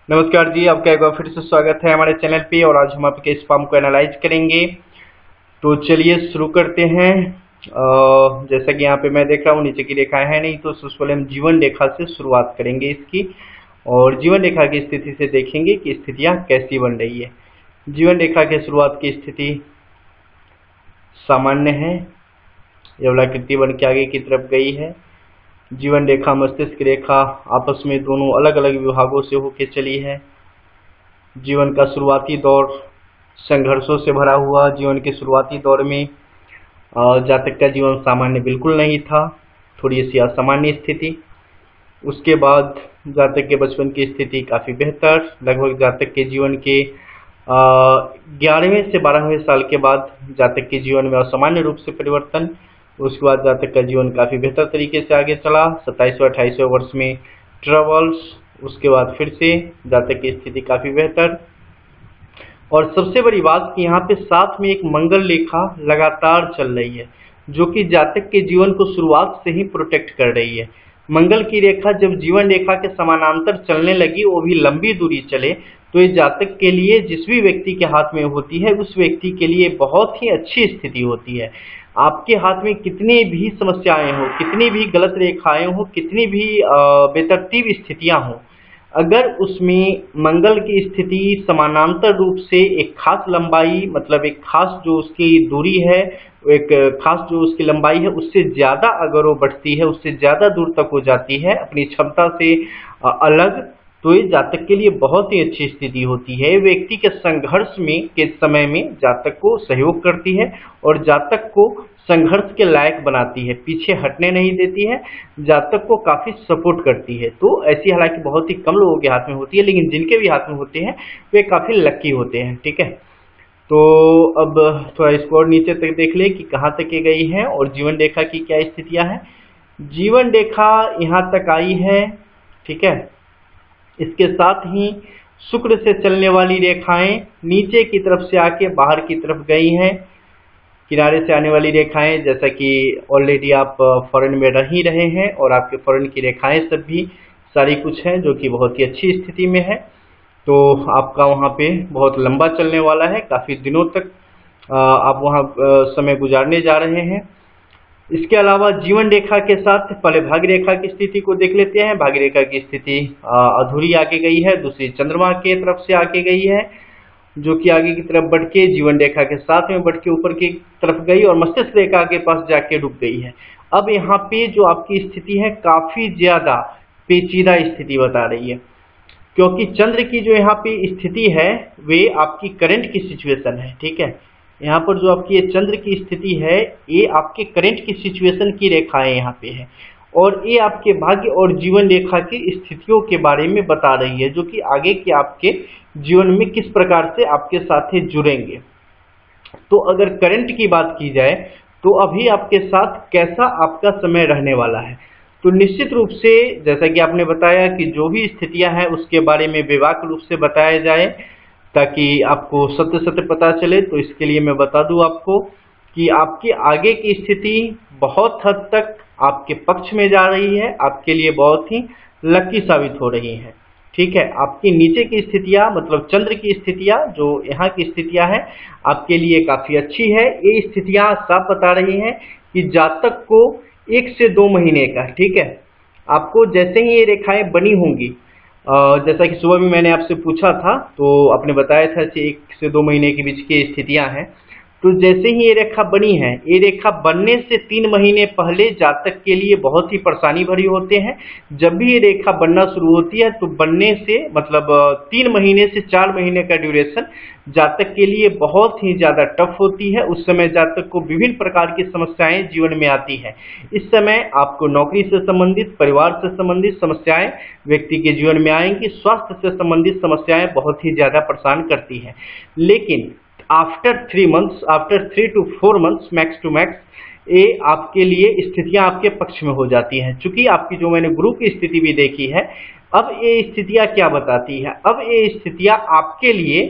नमस्कार जी, आपका एक बार फिर से स्वागत है हमारे चैनल पे। और आज हम आपके इस फॉर्म को एनालाइज करेंगे। तो चलिए शुरू करते हैं। जैसा कि यहाँ पे मैं देख रहा हूँ नीचे की रेखाएं है नहीं, तो सबसे पहले हम जीवन रेखा से शुरुआत करेंगे इसकी। और जीवन रेखा की स्थिति से देखेंगे कि स्थितियाँ कैसी बन रही है। जीवन रेखा की शुरुआत की स्थिति सामान्य है, यवलाकृति बन के आगे की तरफ गई है। जीवन रेखा मस्तिष्क रेखा आपस में दोनों अलग अलग विभागों से होकर चली है। जीवन का शुरुआती दौर संघर्षों से भरा हुआ। जीवन के शुरुआती दौर में जातक का जीवन सामान्य बिल्कुल नहीं था, थोड़ी सी असामान्य स्थिति। उसके बाद जातक के बचपन की स्थिति काफ़ी बेहतर। लगभग जातक के जीवन के 11वें से 12वें साल के बाद जातक के जीवन में असामान्य रूप से परिवर्तन। उसके बाद जातक का जीवन काफ़ी बेहतर तरीके से आगे चला। 27वें 28वें वर्ष में ट्रबल्स, उसके बाद फिर से जातक की स्थिति काफ़ी बेहतर। और सबसे बड़ी बात कि यहाँ पे साथ में एक मंगल रेखा लगातार चल रही है, जो कि जातक के जीवन को शुरुआत से ही प्रोटेक्ट कर रही है। मंगल की रेखा जब जीवन रेखा के समानांतर चलने लगी, वो भी लंबी दूरी चले, तो ये जातक के लिए जिस भी व्यक्ति के हाथ में होती है उस व्यक्ति के लिए बहुत ही अच्छी स्थिति होती है। आपके हाथ में कितनी भी समस्याएं हो, कितनी भी गलत रेखाएं हो, कितनी भी बेतरतीब स्थितियां हो, अगर उसमें मंगल की स्थिति समानांतर रूप से एक खास लंबाई, मतलब एक खास जो उसकी दूरी है, एक खास जो उसकी लंबाई है, उससे ज़्यादा अगर वो बढ़ती है, उससे ज़्यादा दूर तक हो जाती है अपनी क्षमता से अलग, तो ये जातक के लिए बहुत ही अच्छी स्थिति होती है। व्यक्ति के संघर्ष में के समय में जातक को सहयोग करती है और जातक को संघर्ष के लायक बनाती है, पीछे हटने नहीं देती है, जातक को काफ़ी सपोर्ट करती है। तो ऐसी हालांकि बहुत ही कम लोगों के हाथ में होती है, लेकिन जिनके भी हाथ में होते हैं वे काफ़ी लकी होते हैं। ठीक है, तो अब थोड़ा इसको और नीचे तक देख ले कि कहाँ तक ये गई है और जीवन रेखा की क्या स्थितियाँ हैं। जीवन रेखा यहाँ तक आई है, ठीक है। इसके साथ ही शुक्र से चलने वाली रेखाएं नीचे की तरफ से आके बाहर की तरफ गई हैं। किनारे से आने वाली रेखाएं, जैसा कि ऑलरेडी आप फॉरेन में रह ही रहे हैं और आपके फॉरेन की रेखाएं सब भी सारी कुछ हैं जो कि बहुत ही अच्छी स्थिति में है। तो आपका वहाँ पे बहुत लंबा चलने वाला है, काफ़ी दिनों तक आप वहाँ समय गुजारने जा रहे हैं। इसके अलावा जीवन रेखा के साथ पहले भाग्य रेखा की स्थिति को देख लेते हैं। भाग्य रेखा की स्थिति अधूरी आके गई है, दूसरी चंद्रमा के तरफ से आके गई है, जो कि आगे की तरफ बढ़ के जीवन रेखा के साथ में बढ़ के ऊपर की तरफ गई और मस्तिष्क रेखा के पास जाके रुक गई है। अब यहाँ पे जो आपकी स्थिति है काफ़ी ज़्यादा पेचीदा स्थिति बता रही है, क्योंकि चंद्र की जो यहाँ पे स्थिति है वे आपकी करंट की सिचुएशन है। ठीक है, यहाँ पर जो आपकी ये चंद्र की स्थिति है ये आपके करंट की सिचुएशन की रेखाएं यहाँ पे है, और ये आपके भाग्य और जीवन रेखा की स्थितियों के बारे में बता रही है, जो कि आगे के आपके जीवन में किस प्रकार से आपके साथ जुड़ेंगे। तो अगर करंट की बात की जाए तो अभी आपके साथ कैसा आपका समय रहने वाला है, तो निश्चित रूप से जैसा कि आपने बताया कि जो भी स्थितियां हैं उसके बारे में विवाक रूप से बताया जाए ताकि आपको सत्य सत्य पता चले। तो इसके लिए मैं बता दूं आपको कि आपकी आगे की स्थिति बहुत हद तक आपके पक्ष में जा रही है, आपके लिए बहुत ही लकी साबित हो रही है। ठीक है, आपकी नीचे की स्थितियां, मतलब चंद्र की स्थितियां, जो यहाँ की स्थितियां हैं, आपके लिए काफ़ी अच्छी है। ये स्थितियां साफ बता रही हैं कि जातक को 1 से 2 महीने का, ठीक है, आपको जैसे ही ये रेखाएं बनी होंगी, जैसा कि सुबह भी मैंने आपसे पूछा था तो आपने बताया था कि 1 से 2 महीने के बीच की स्थितियां हैं। तो जैसे ही ये रेखा बनी है, ये रेखा बनने से 3 महीने पहले जातक के लिए बहुत ही परेशानी भरी होते हैं। जब भी ये रेखा बनना शुरू होती है तो बनने से मतलब 3 महीने से 4 महीने का ड्यूरेशन जातक के लिए बहुत ही ज़्यादा टफ होती है। उस समय जातक को विभिन्न प्रकार की समस्याएं जीवन में आती हैं। इस समय आपको नौकरी से संबंधित, परिवार से संबंधित समस्याएं व्यक्ति के जीवन में आएंगी। स्वास्थ्य से संबंधित समस्याएं बहुत ही ज़्यादा परेशान करती हैं। लेकिन after 3 months, after 3 to 4 months max to max, ये आपके लिए स्थितियां आपके पक्ष में हो जाती हैं। चूंकि आपकी जो मैंने गुरु की स्थिति भी देखी है, अब ये स्थितियां क्या बताती है, अब ये स्थितियां आपके लिए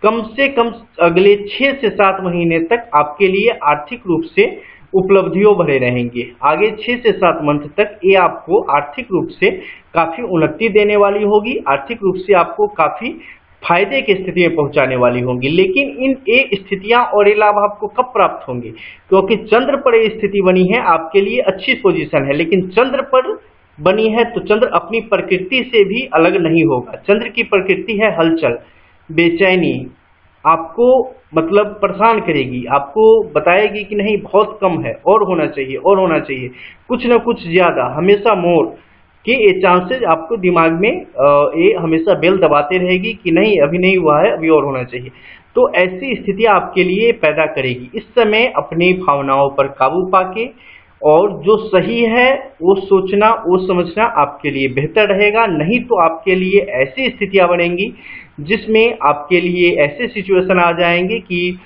कम से कम अगले 6 से 7 महीने तक आपके लिए आर्थिक रूप से उपलब्धियों भरे रहेंगे। आगे 6 से 7 मंथ तक ये आपको आर्थिक रूप से काफी उन्नति देने वाली होगी, आर्थिक रूप से आपको काफी फायदे की स्थिति में पहुंचाने वाली होंगी। लेकिन इन ये स्थितियां और ये लाभ आपको कब प्राप्त होंगे? क्योंकि चंद्र पर ये स्थिति बनी है, आपके लिए अच्छी पोजीशन है, लेकिन चंद्र पर बनी है तो चंद्र अपनी प्रकृति से भी अलग नहीं होगा। चंद्र की प्रकृति है हलचल, बेचैनी, आपको मतलब परेशान करेगी, आपको बताएगी कि नहीं बहुत कम है, और होना चाहिए और होना चाहिए, कुछ ना कुछ ज्यादा, हमेशा मोर कि ये चांसेस आपको दिमाग में ये हमेशा बेल दबाते रहेगी कि नहीं अभी नहीं हुआ है, अभी और होना चाहिए। तो ऐसी स्थिति आपके लिए पैदा करेगी। इस समय अपनी भावनाओं पर काबू पाके और जो सही है वो सोचना, वो समझना आपके लिए बेहतर रहेगा। नहीं तो आपके लिए ऐसी स्थितियां बनेंगी जिसमें आपके लिए ऐसे सिचुएशन आ जाएंगे कि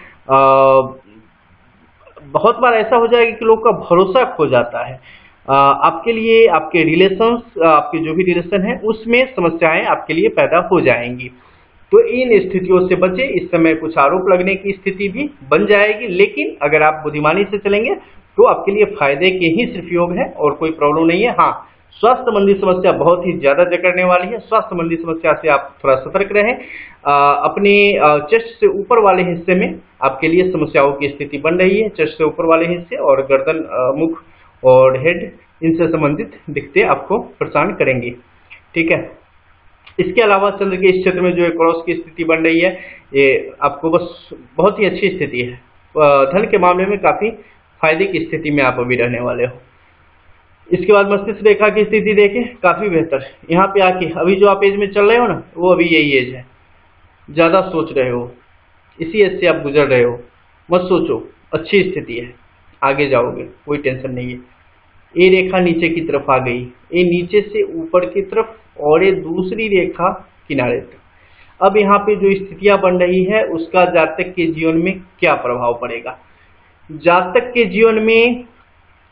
बहुत बार ऐसा हो जाएगा कि लोग का भरोसा खो जाता है। आपके लिए आपके रिलेशंस, आपके जो भी रिलेशन है उसमें समस्याएं आपके लिए पैदा हो जाएंगी। तो इन स्थितियों से बचे। इस समय कुछ आरोप लगने की स्थिति भी बन जाएगी, लेकिन अगर आप बुद्धिमानी से चलेंगे तो आपके लिए फायदे के ही सिर्फ योग है और कोई प्रॉब्लम नहीं है। हाँ, स्वास्थ्य संबंधी समस्या बहुत ही ज्यादा जकड़ने वाली है। स्वास्थ्य संबंधी समस्या से आप थोड़ा सतर्क रहें। अपने चेस्ट से ऊपर वाले हिस्से में आपके लिए समस्याओं की स्थिति बन रही है। चेस्ट से ऊपर वाले हिस्से और गर्दन, मुख और हेड, इनसे संबंधित दिक्कतें आपको परेशान करेंगी। ठीक है। इसके अलावा चंद्र के इस क्षेत्र में जो एक क्रॉस की स्थिति बन रही है, ये आपको बस बहुत ही अच्छी स्थिति है। धन के मामले में काफी फायदे की स्थिति में आप अभी रहने वाले हो। इसके बाद मस्तिष्क रेखा की स्थिति देखें, काफी बेहतर। यहाँ पे आके अभी जो आप एज में चल रहे हो ना, वो अभी यही एज है। ज्यादा सोच रहे हो, इसी एज से आप गुजर रहे हो। मत सोचो, अच्छी स्थिति है, आगे जाओगे, कोई टेंशन नहीं है। ये रेखा नीचे की तरफ आ गई, ये नीचे से ऊपर की तरफ, और ये दूसरी रेखा किनारे तक। अब यहाँ पे जो स्थितियां बन रही है उसका जातक के जीवन में क्या प्रभाव पड़ेगा? जातक के जीवन में,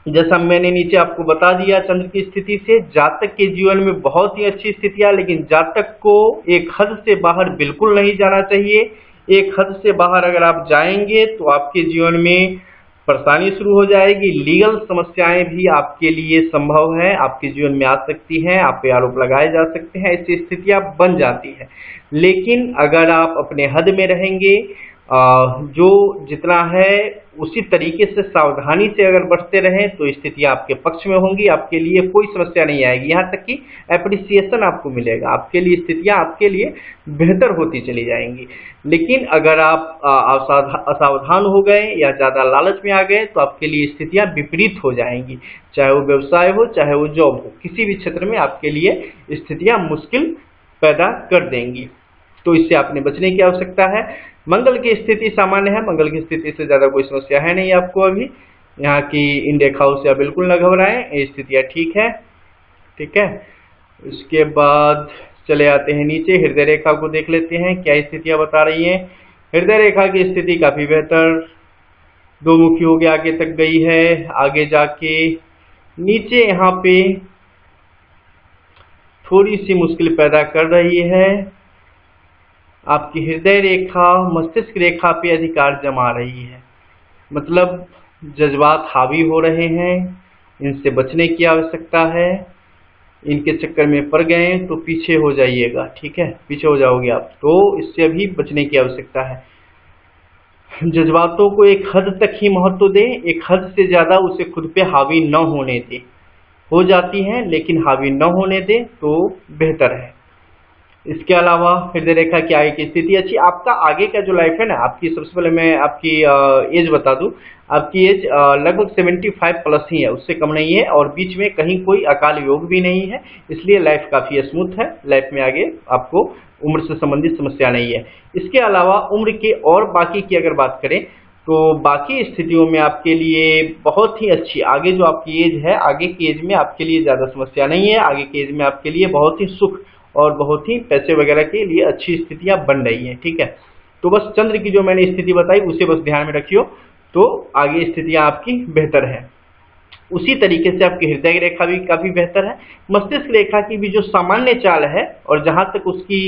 जैसा मैंने नीचे आपको बता दिया, चंद्र की स्थिति से जातक के जीवन में बहुत ही अच्छी स्थितियां, लेकिन जातक को एक हद से बाहर बिल्कुल नहीं जाना चाहिए। एक हद से बाहर अगर आप जाएंगे तो आपके जीवन में परेशानी शुरू हो जाएगी। लीगल समस्याएं भी आपके लिए संभव है, आपके जीवन में आ सकती हैं, आप पे आरोप लगाए जा सकते हैं, ऐसी स्थितियां बन जाती है। लेकिन अगर आप अपने हद में रहेंगे, जो जितना है उसी तरीके से सावधानी से अगर बढ़ते रहें तो स्थितियां आपके पक्ष में होंगी, आपके लिए कोई समस्या नहीं आएगी। यहाँ तक कि एप्रिसिएशन आपको मिलेगा, आपके लिए स्थितियां आपके लिए बेहतर होती चली जाएंगी। लेकिन अगर आप असावधान हो गए या ज्यादा लालच में आ गए तो आपके लिए स्थितियां विपरीत हो जाएंगी। चाहे वो व्यवसाय हो, चाहे वो जॉब हो, किसी भी क्षेत्र में आपके लिए स्थितियां मुश्किल पैदा कर देंगी। तो इससे आपने बचने की आवश्यकता है। मंगल की स्थिति सामान्य है, मंगल की स्थिति से ज्यादा कोई समस्या है नहीं आपको अभी। यहाँ की इन रेखाओं से आप बिल्कुल न घबराएं, ये स्थितियां ठीक है। ठीक है। इसके बाद चले आते हैं नीचे, हृदय रेखा को देख लेते हैं क्या स्थितियां बता रही हैं। हृदय रेखा की स्थिति काफी बेहतर, दो मुखी हो गया, आगे तक गई है। आगे जाके नीचे यहाँ पे थोड़ी सी मुश्किल पैदा कर रही है। आपकी हृदय रेखा मस्तिष्क रेखा पे अधिकार जमा रही है, मतलब जज्बात हावी हो रहे हैं, इनसे बचने की आवश्यकता है। इनके चक्कर में पड़ गए तो पीछे हो जाइएगा। ठीक है, पीछे हो जाओगे आप, तो इससे अभी बचने की आवश्यकता है। जज्बातों को एक हद तक ही महत्व दे, एक हद से ज्यादा उसे खुद पे हावी न होने दे। हो जाती है लेकिन हावी न होने दे तो बेहतर है। इसके अलावा हृदय रेखा की आगे की स्थिति अच्छी। आपका आगे का जो लाइफ है ना, आपकी सबसे पहले मैं आपकी एज बता दूं, आपकी एज लगभग 75 प्लस ही है, उससे कम नहीं है, और बीच में कहीं कोई अकाल योग भी नहीं है, इसलिए लाइफ काफी स्मूथ है। लाइफ में आगे आपको उम्र से संबंधित समस्या नहीं है। इसके अलावा उम्र के और बाकी की अगर बात करें तो बाकी स्थितियों में आपके लिए बहुत ही अच्छी, आगे जो आपकी एज है, आगे की एज में आपके लिए ज्यादा समस्या नहीं है। आगे की एज में आपके लिए बहुत ही सुख और बहुत ही पैसे वगैरह के लिए अच्छी स्थितियां बन रही हैं। ठीक है, तो बस चंद्र की जो मैंने स्थिति बताई उसे बस ध्यान में रखियो, तो आगे स्थितियां आपकी बेहतर है। उसी तरीके से आपकी हृदय रेखा भी काफी बेहतर है। मस्तिष्क रेखा की भी जो सामान्य चाल है और जहां तक उसकी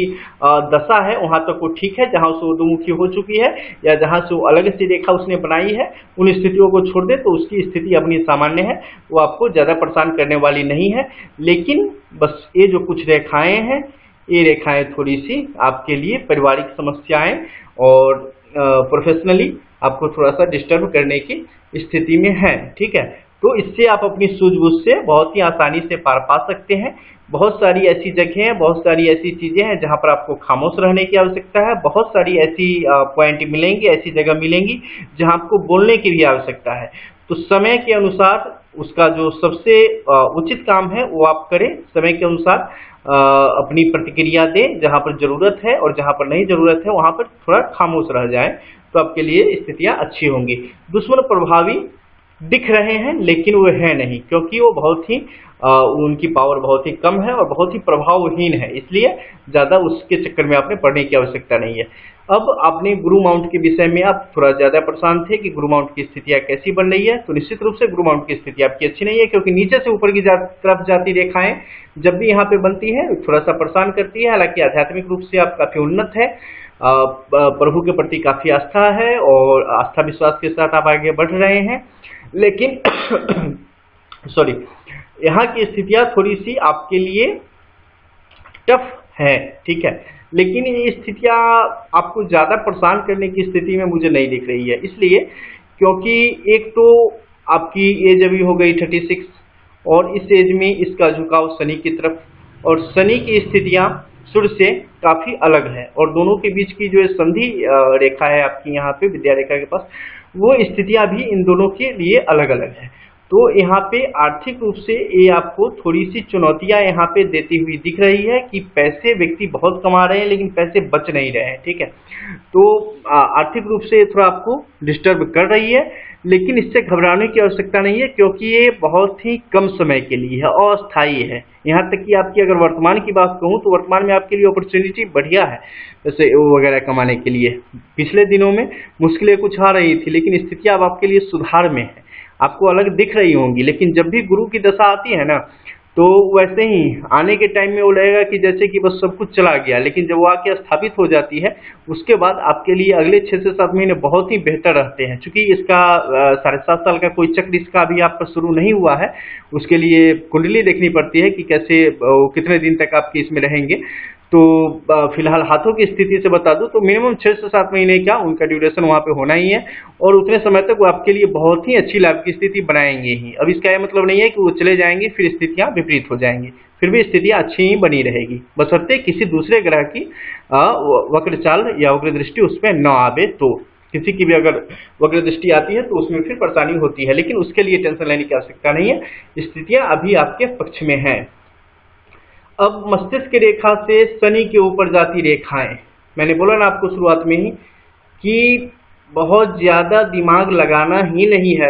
दशा है वहां तक वो ठीक है, जहां से उर्दूमुखी हो चुकी है या जहां से वो अलग सी रेखा उसने बनाई है, उन स्थितियों को छोड़ दे तो उसकी स्थिति अपनी सामान्य है, वो आपको ज्यादा परेशान करने वाली नहीं है। लेकिन बस ये जो कुछ रेखाएं हैं, ये रेखाएं थोड़ी सी आपके लिए पारिवारिक समस्याएं और प्रोफेशनली आपको थोड़ा सा डिस्टर्ब करने की स्थिति में है, ठीक है। तो इससे आप अपनी सूझबूझ से बहुत ही आसानी से पार पा सकते हैं। बहुत सारी ऐसी जगह हैं, बहुत सारी ऐसी चीजें हैं जहां पर आपको खामोश रहने की आवश्यकता है। बहुत सारी ऐसी पॉइंट मिलेंगी, ऐसी जगह मिलेंगी जहां आपको बोलने की भी आवश्यकता है। तो समय के अनुसार उसका जो सबसे उचित काम है वो आप करें, समय के अनुसार अपनी प्रतिक्रिया दें जहां पर जरूरत है, और जहां पर नहीं जरूरत है वहां पर थोड़ा खामोश रह जाएं, तो आपके लिए स्थितियां अच्छी होंगी। दुश्मन प्रभावी दिख रहे हैं लेकिन वो है नहीं, क्योंकि वो बहुत ही उनकी पावर बहुत ही कम है और बहुत ही प्रभावहीन है, इसलिए ज्यादा उसके चक्कर में आपने पढ़ने की आवश्यकता नहीं है। अब आपने गुरु माउंट के विषय में आप थोड़ा ज्यादा परेशान थे कि गुरु माउंट की स्थितियां कैसी बन रही है, तो निश्चित रूप से गुरु माउंट की स्थिति आपकी अच्छी नहीं है, क्योंकि नीचे से ऊपर की तरफ जाती रेखाएं जब भी यहाँ पे बनती है थोड़ा सा परेशान करती है। हालांकि आध्यात्मिक रूप से आप काफी उन्नत है, प्रभु के प्रति काफी आस्था है और आस्था विश्वास के साथ आप आगे बढ़ रहे हैं, लेकिन सॉरी, यहाँ की स्थितियां थोड़ी सी आपके लिए टफ है, ठीक है। लेकिन ये स्थितियां आपको ज्यादा परेशान करने की स्थिति में मुझे नहीं दिख रही है, इसलिए क्योंकि एक तो आपकी एज अभी हो गई 36 और इस एज में इसका झुकाव शनि की तरफ, और शनि की स्थितियां सूर्य से काफी अलग है, और दोनों के बीच की जो संधि रेखा है आपकी यहाँ पे विद्या रेखा के पास, वो स्थितियां भी इन दोनों के लिए अलग अलग है। तो यहाँ पे आर्थिक रूप से ये आपको थोड़ी सी चुनौतियां यहाँ पे देती हुई दिख रही है कि पैसे व्यक्ति बहुत कमा रहे हैं लेकिन पैसे बच नहीं रहे हैं, ठीक है। तो आर्थिक रूप से थोड़ा आपको डिस्टर्ब कर रही है, लेकिन इससे घबराने की आवश्यकता नहीं है, क्योंकि ये बहुत ही कम समय के लिए है, अस्थायी है। यहाँ तक कि आपकी अगर वर्तमान की बात कहूँ तो वर्तमान में आपके लिए अपॉर्चुनिटी बढ़िया है जैसे वगैरह कमाने के लिए। पिछले दिनों में मुश्किलें कुछ आ रही थी, लेकिन स्थितियां अब आपके लिए सुधार में है, आपको अलग दिख रही होंगी। लेकिन जब भी गुरु की दशा आती है ना, तो वैसे ही आने के टाइम में वो लगेगा कि जैसे कि बस सब कुछ चला गया, लेकिन जब वो आके स्थापित हो जाती है उसके बाद आपके लिए अगले 6 से 7 महीने बहुत ही बेहतर रहते हैं। चूंकि इसका 7.5 साल का कोई चक्र इसका अभी आप पर शुरू नहीं हुआ है, उसके लिए कुंडली देखनी पड़ती है कि कैसे कितने दिन तक आपके इसमें रहेंगे। तो फिलहाल हाथों की स्थिति से बता दूं तो मिनिमम 6 से 7 महीने का उनका ड्यूरेशन वहां पे होना ही है, और उतने समय तक वो आपके लिए बहुत ही अच्छी लाभ की स्थिति बनाएंगे ही। अब इसका यह मतलब नहीं है कि वो चले जाएंगे फिर स्थितियां विपरीत हो जाएंगी, फिर भी स्थितियां अच्छी ही बनी रहेगी, बशर्ते किसी दूसरे ग्रह की वक्र चाल या वक्र दृष्टि उस पर न आवे। तो किसी की भी अगर वक्र दृष्टि आती है तो उसमें फिर परेशानी होती है, लेकिन उसके लिए टेंशन लेने की आवश्यकता नहीं है, स्थितियां अभी आपके पक्ष में है। अब मस्तिष्क रेखा से शनि के ऊपर जाती रेखाएं, मैंने बोला ना आपको शुरुआत में ही कि बहुत ज्यादा दिमाग लगाना ही नहीं है।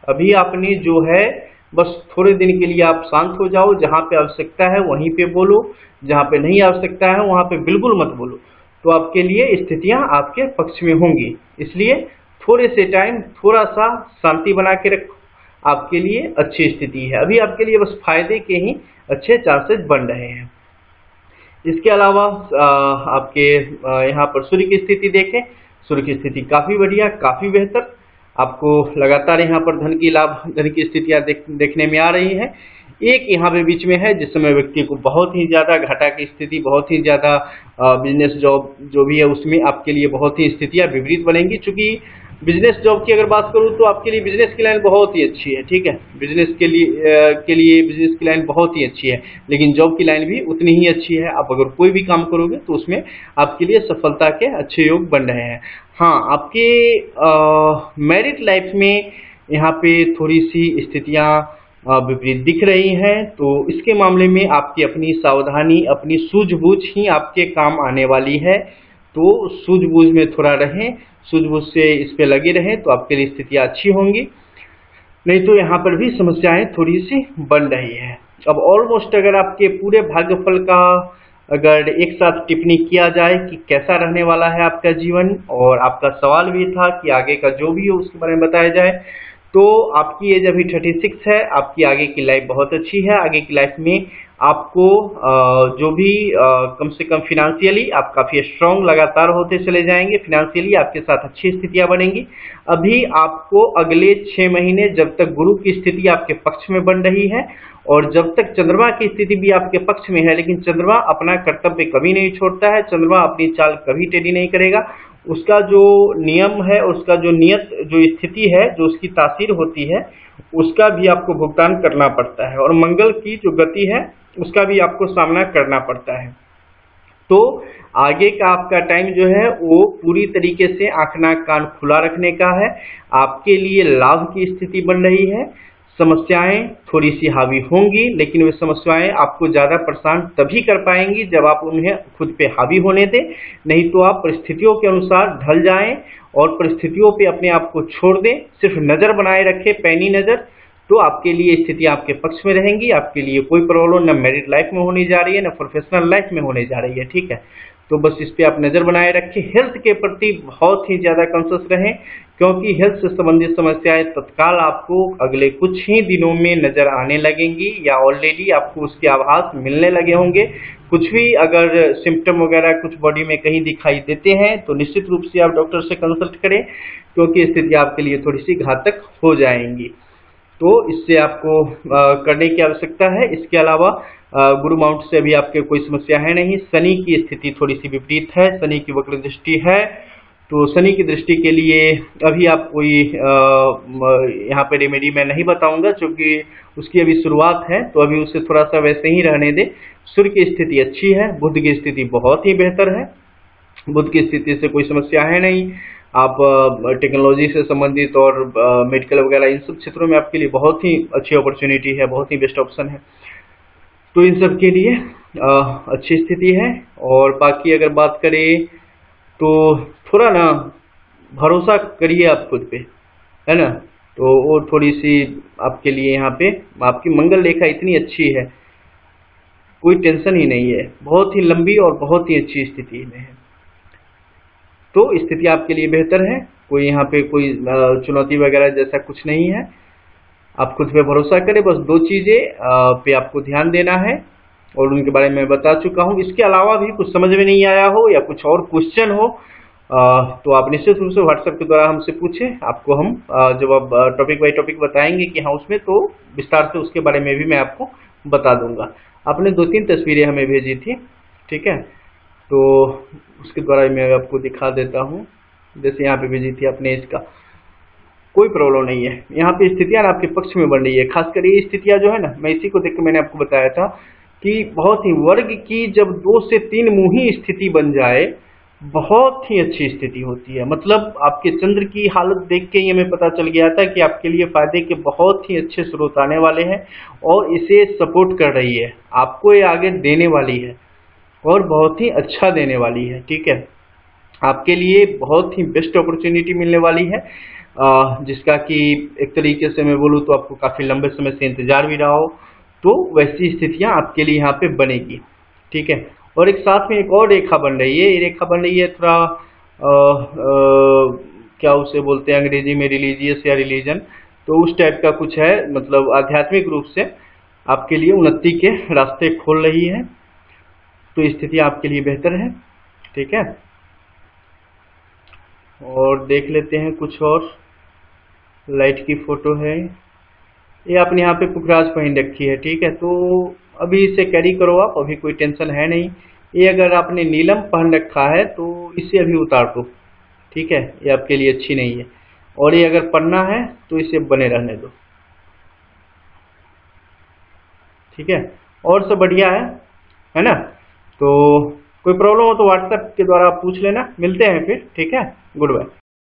अभी आपने जो है बस थोड़े दिन के लिए आप शांत हो जाओ, जहां पे आवश्यकता है वहीं पे बोलो, जहां पे नहीं आवश्यकता है वहां पे बिल्कुल मत बोलो, तो आपके लिए स्थितियां आपके पक्ष में होंगी। इसलिए थोड़े से टाइम थोड़ा सा शांति बना के रखो, आपके लिए अच्छी स्थिति है। अभी आपके लिए बस फायदे के ही अच्छे चांसेस बन रहे हैं। इसके अलावा आपके यहाँ पर सूर्य की स्थिति देखें, सूर्य की स्थिति काफी बढ़िया, काफी बेहतर, आपको लगातार यहाँ पर धन की स्थितियां देखने में आ रही है। एक यहाँ पे बीच में है जिस समय व्यक्ति को बहुत ही ज्यादा घाटा की स्थिति, बहुत ही ज्यादा बिजनेस जॉब जो भी है उसमें आपके लिए बहुत ही स्थितियां विपरीत बनेंगी। चूंकि बिजनेस जॉब की अगर बात करूं तो आपके लिए बिजनेस की लाइन बहुत ही अच्छी है, ठीक है, बिजनेस के लिए बिजनेस की लाइन बहुत ही अच्छी है, लेकिन जॉब की लाइन भी उतनी ही अच्छी है। आप अगर कोई भी काम करोगे तो उसमें आपके लिए सफलता के अच्छे योग बन रहे हैं। हाँ, आपके मैरिड लाइफ में यहाँ पे थोड़ी सी स्थितियां विपरीत दिख रही हैं, तो इसके मामले में आपकी अपनी सावधानी, अपनी सूझबूझ ही आपके काम आने वाली है। तो सूझबूझ में थोड़ा रहें, सूझबूझ से इस पे लगे रहें तो आपके लिए स्थितियां अच्छी होंगी, नहीं तो यहाँ पर भी समस्याएं थोड़ी सी बन रही है। अब ऑलमोस्ट अगर आपके पूरे भाग्यफल का अगर एक साथ टिप्पणी किया जाए कि कैसा रहने वाला है आपका जीवन, और आपका सवाल भी था कि आगे का जो भी हो उसके बारे में बताया जाए, तो आपकी एज अभी 36 है, आपकी आगे की लाइफ बहुत अच्छी है। आगे की लाइफ में आपको जो भी कम से कम फिनेंशियली आप काफ़ी स्ट्रांग लगातार होते चले जाएंगे। फिनेंशियली आपके साथ अच्छी स्थितियां बनेंगी। अभी आपको अगले 6 महीने, जब तक गुरु की स्थिति आपके पक्ष में बन रही है और जब तक चंद्रमा की स्थिति भी आपके पक्ष में है, लेकिन चंद्रमा अपना कर्तव्य कभी नहीं छोड़ता है, चंद्रमा अपनी चाल कभी टेढ़ी नहीं करेगा। उसका जो नियम है, उसका जो नियत जो स्थिति है, जो उसकी तासीर होती है, उसका भी आपको भुगतान करना पड़ता है और मंगल की जो गति है उसका भी आपको सामना करना पड़ता है। तो आगे का आपका टाइम जो है वो पूरी तरीके से आंख नाक कान खुला रखने का है। आपके लिए लाभ की स्थिति बन रही है। समस्याएं थोड़ी सी हावी होंगी, लेकिन वे समस्याएं आपको ज्यादा परेशान तभी कर पाएंगी जब आप उन्हें खुद पे हावी होने दें। नहीं तो आप परिस्थितियों के अनुसार ढल जाएं और परिस्थितियों पे अपने आप को छोड़ दें, सिर्फ नजर बनाए रखें, पैनी नजर, तो आपके लिए स्थिति आपके पक्ष में रहेंगी। आपके लिए कोई प्रॉब्लम न मैरिड लाइफ में होने जा रही है, न प्रोफेशनल लाइफ में होने जा रही है। ठीक है, तो बस इस पे आप नजर बनाए रखें। हेल्थ के प्रति बहुत ही ज्यादा कॉन्शियस रहें, क्योंकि हेल्थ से संबंधित समस्याएं तत्काल आपको अगले कुछ ही दिनों में नजर आने लगेंगी या ऑलरेडी आपको उसके आभास मिलने लगे होंगे। कुछ भी अगर सिम्टम वगैरह कुछ बॉडी में कहीं दिखाई देते हैं तो निश्चित रूप से आप डॉक्टर से कंसल्ट करें, क्योंकि स्थिति आपके लिए थोड़ी सी घातक हो जाएंगी। तो इससे आपको करने की आवश्यकता है। इसके अलावा गुरु माउंट से अभी आपके कोई समस्या है नहीं। शनि की स्थिति थोड़ी सी विपरीत है, शनि की वक्र दृष्टि है, तो शनि की दृष्टि के लिए अभी आप कोई यहाँ पे रेमेडी मैं नहीं बताऊंगा, क्योंकि उसकी अभी शुरुआत है, तो अभी उसे थोड़ा सा वैसे ही रहने दे। सूर्य की स्थिति अच्छी है, बुध की स्थिति बहुत ही बेहतर है, बुध की स्थिति से कोई समस्या है नहीं। आप टेक्नोलॉजी से संबंधित और मेडिकल वगैरह इन सब क्षेत्रों में आपके लिए बहुत ही अच्छी अपॉर्चुनिटी है, बहुत ही बेस्ट ऑप्शन है। तो इन सब के लिए अच्छी स्थिति है। और बाकी अगर बात करें तो थोड़ा ना भरोसा करिए आप खुद पे, है ना, तो वो थोड़ी सी आपके लिए यहाँ पे आपकी मंगल रेखा इतनी अच्छी है, कोई टेंशन ही नहीं है, बहुत ही लंबी और बहुत ही अच्छी स्थिति में है। तो स्थिति आपके लिए बेहतर है, कोई यहाँ पे कोई चुनौती वगैरह जैसा कुछ नहीं है। आप खुद पे भरोसा करें, बस 2 चीजें पे आपको ध्यान देना है और उनके बारे में मैं बता चुका हूँ। इसके अलावा भी कुछ समझ में नहीं आया हो या कुछ और क्वेश्चन हो तो आप निश्चित रूप से व्हाट्सएप के द्वारा हमसे पूछें। आपको हम जब आप टॉपिक बाई टॉपिक बताएंगे कि हाँ उसमें, तो विस्तार से उसके बारे में भी मैं आपको बता दूंगा। आपने 2-3 तस्वीरें हमें भेजी थी, ठीक है, तो उसके द्वारा मैं आपको दिखा देता हूँ। जैसे यहाँ पे भेजी थी आपने, इसका कोई प्रॉब्लम नहीं है। यहाँ पे स्थितियां आपके पक्ष में बन रही है, खासकर ये स्थितियां जो है ना, मैं इसी को देख के मैंने आपको बताया था कि बहुत ही वर्ग की जब 2 से 3 मुही स्थिति बन जाए, बहुत ही अच्छी स्थिति होती है। मतलब आपके चंद्र की हालत देख के ही हमें पता चल गया था कि आपके लिए फायदे के बहुत ही अच्छे स्रोत आने वाले हैं और इसे सपोर्ट कर रही है, आपको ये आगे देने वाली है और बहुत ही अच्छा देने वाली है। ठीक है, आपके लिए बहुत ही बेस्ट अपॉर्चुनिटी मिलने वाली है, जिसका कि एक तरीके से मैं बोलूँ तो आपको काफी लंबे समय से इंतजार भी रहा हो, तो वैसी स्थितियां आपके लिए यहाँ पे बनेगी। ठीक है, और एक साथ में एक और रेखा बन रही है। ये रेखा बन रही है थोड़ा क्या उसे बोलते हैं अंग्रेजी में, रिलीजियस या रिलीजन, तो उस टाइप का कुछ है, मतलब आध्यात्मिक रूप से आपके लिए उन्नति के रास्ते खोल रही है, तो स्थिति आपके लिए बेहतर है। ठीक है, और देख लेते हैं कुछ और। लाइट की फोटो है, ये आपने यहाँ पे पुखराज पहन रखी है। ठीक है, तो अभी इसे कैरी करो आप, अभी कोई टेंशन है नहीं। ये अगर आपने नीलम पहन रखा है तो इसे अभी उतार दो। ठीक है, ये आपके लिए अच्छी नहीं है। और ये अगर पन्ना है तो इसे बने रहने दो। ठीक है, और सब बढ़िया है ना। तो कोई प्रॉब्लम हो तो व्हाट्सएप के द्वारा आप पूछ लेना। मिलते हैं फिर, ठीक है, गुड बाय।